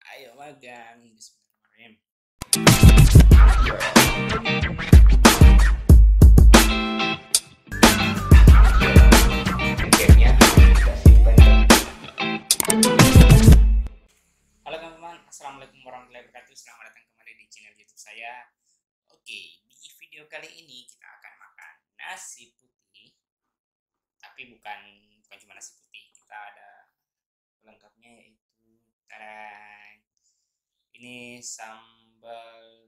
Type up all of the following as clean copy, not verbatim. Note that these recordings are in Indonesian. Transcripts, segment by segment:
Ayo magang. Bismillahirrahmanirrahim. Gamenya kita simpan. Halo teman-teman, assalamualaikum warahmatullahi wabarakatuh. Selamat datang kembali di channel YouTube saya. Oke, di video kali ini kita akan makan nasi putih, tapi bukan cuma nasi putih. Kita ada pelengkapnya yaitu tarang. Ini sambal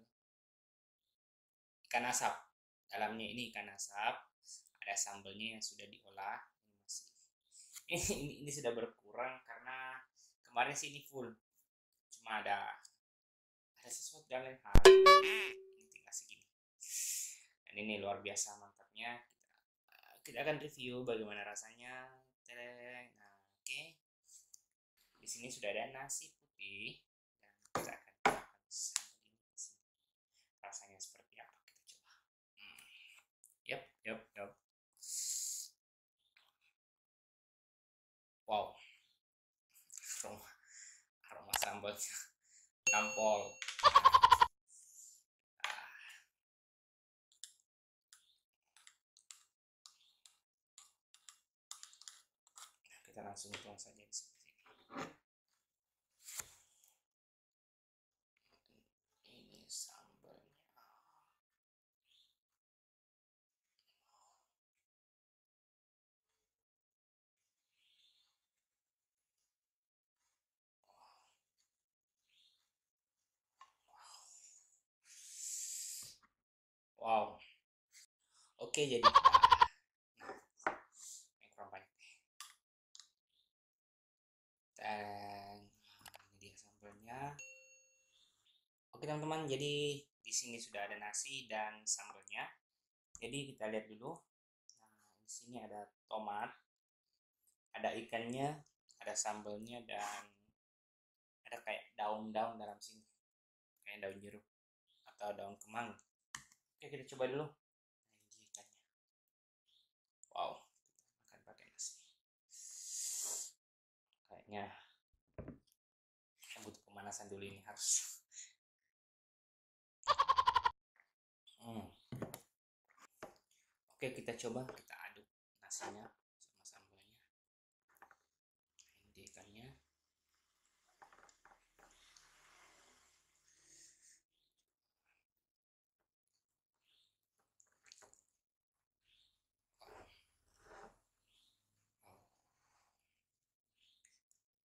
ikan asap. Dalamnya ini ikan asap. Ada sambalnya yang sudah diolah. Ini sudah berkurang karena kemarin sih ini full. Cuma ada sesuatu dan lain hal. Ini tinggal segini. Dan ini luar biasa mantapnya. Kita akan review bagaimana rasanya. Nah, oke. Di sini sudah ada nasi putih dan kita akan makan sambal ini. Rasanya seperti apa? Kita coba. Yap, yap, yap. Wow, aroma sambalnya nampol. Kita langsung tuang saja di sini. Ini sambalnya. Wow. Oke, jadi yang kurang banyak. Dan ini dia sambalnya. Oke teman-teman, jadi di sini sudah ada nasi dan sambalnya. Jadi kita lihat dulu. Nah, di sini ada tomat, ada ikannya, ada sambalnya dan ada kayak daun-daun dalam sini, kayak daun jeruk atau daun kemang. Oke, kita coba dulu. Nah, ini dia ikannya. Wow, makan pakai nasi. Kayaknya butuh pemanasan dulu ini harus. Hmm. Oke, kita coba kita aduk nasinya sama sambalnya. Ini dia ikannya.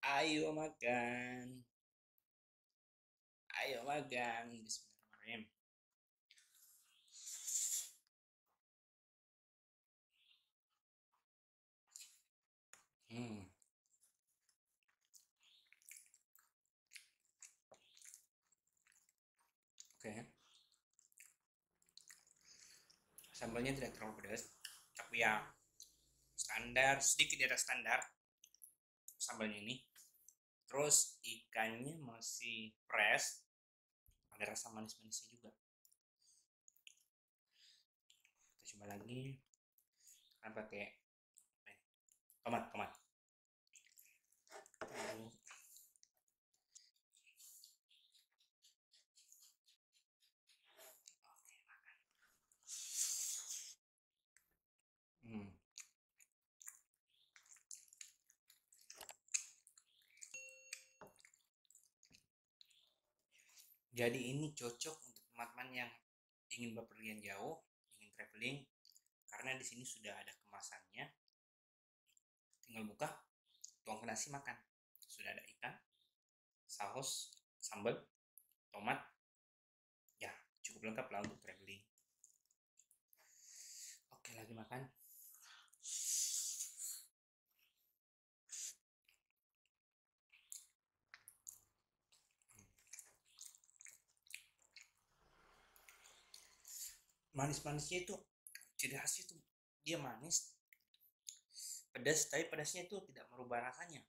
Ayo makan. Ayo makan. Bismillahirrahmanirrahim. Hmm. Oke. Sambalnya tidak terlalu pedas, tapi ya standar, sedikit di atas standar sambalnya ini. Terus ikannya masih fresh, ada rasa manis-manisnya juga. Kita coba lagi. Kan pakai tomat, tomat. Hmm. Jadi ini cocok untuk teman-teman yang ingin bepergian jauh, ingin traveling, karena di sini sudah ada kemasannya. Tinggal buka, tuang ke nasi makan. Sudah ada ikan, saus, sambal, tomat. Ya, cukup lengkap lah untuk traveling. Oke, lagi makan. Manis-manisnya itu ciri khasnya itu dia manis, pedas, tapi pedasnya itu tidak merubah rasanya.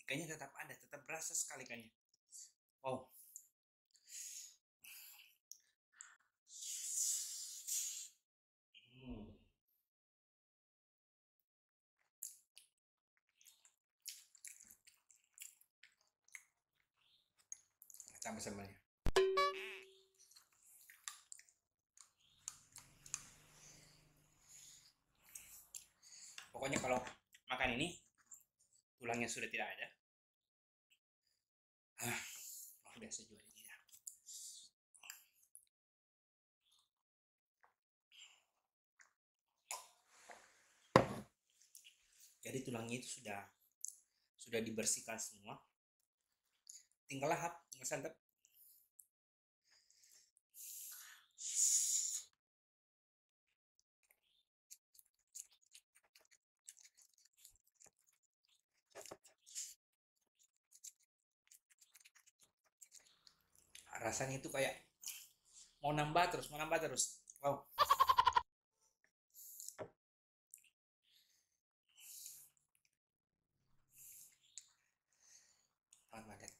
Ikannya tetap ada, tetap berasa sekali ikannya. Oh. Hmm. tambah sambalnya. Pokoknya kalau makan ini tulangnya sudah tidak ada, luar biasa juga ini ya. Jadi tulangnya itu sudah dibersihkan semua, tinggal lahap, tinggal santap. Rasanya itu kayak mau nambah terus, wow. Banget.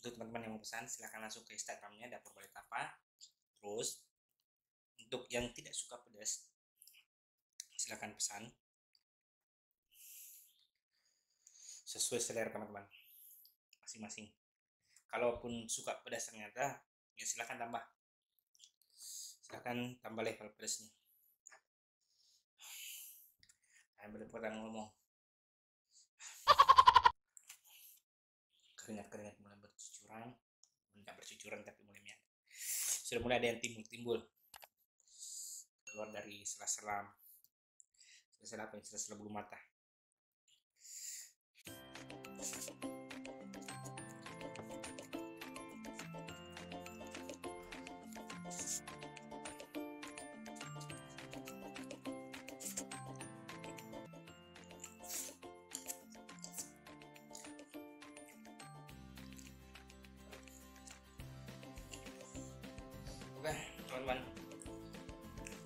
Untuk teman-teman yang mau pesan, silahkan langsung ke Instagramnya Dapur Balai Tapa. Terus untuk yang tidak suka pedas, silahkan pesan sesuai selera teman-teman masing-masing. Kalaupun suka pedas ternyata, ya silahkan tambah level pedasnya. Saya berpotong ngomong, keringat mulai bercucuran, tidak bercucuran tapi sudah mulai ada yang timbul keluar dari sela-sela bulu mata. Oke teman-teman,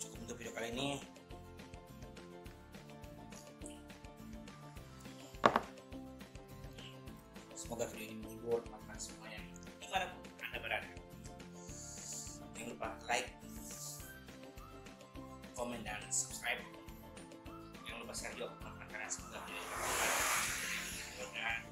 cukup untuk video kali ini. Semoga video ini menghibur teman-teman semuanya dimanapun Anda berada. Jangan lupa like, komen, dan subscribe. Jangan lupa share juga teman-teman, karena semoga video ini bermanfaat.